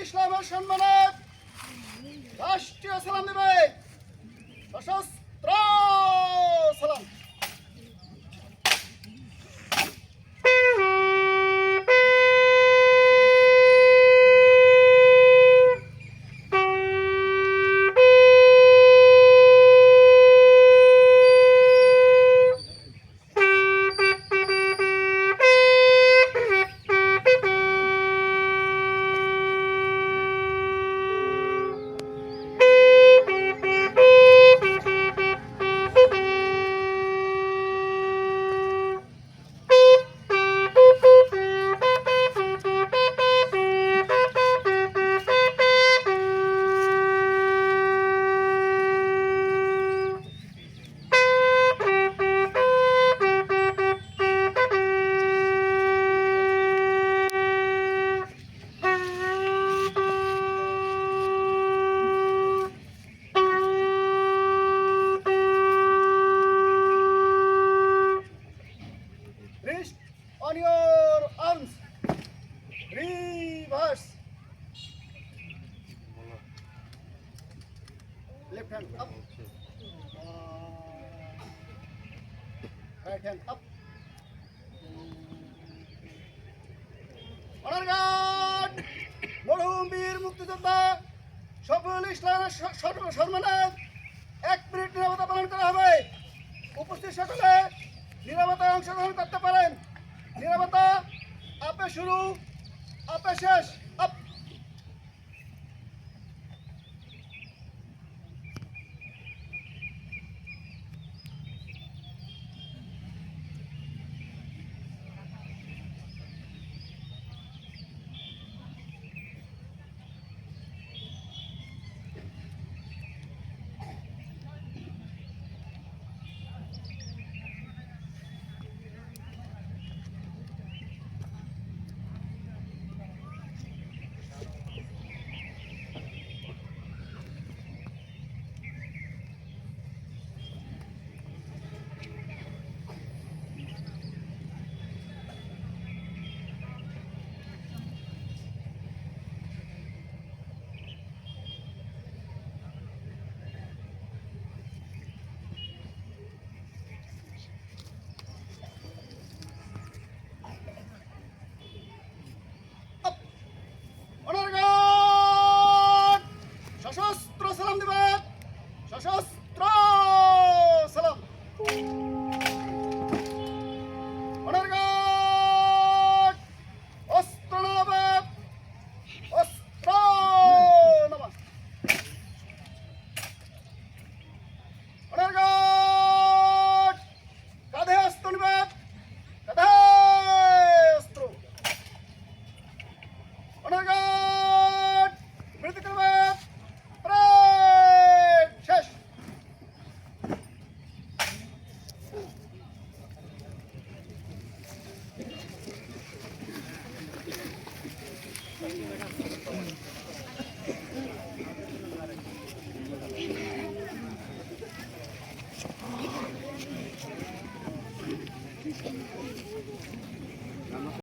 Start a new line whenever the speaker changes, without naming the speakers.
ইসলামের সম্মানে রাষ্ট্রীয় সালাম দেবে। সশস্ত্র সালাম। Wrist on your arms. Reverse. Left hand up. Right hand up. Honor guard. মরহুম বীর মুক্তিযোদ্ধা শফিউল ইসলামের সম্মানে 1 মিনিট নীরবতা পালন করা হবে। উপস্থিত সকলে নীরবতায় অংশগ্রহণ করতে পারেন। নীরবতা আপে শুরু, আপে শেষ। আপ। সশস্ত্র সালাম দেবেন। সশস্ত্র সালাম। অনার গার্ড অস্ত্র নামাবেন। অস্ত্র নামান। অনার গার্ড কাঁধে অস্ত্র নেবেন। কাঁধে অস্ত্র। অনার গার্ড বিরতি করবেন। Thank you.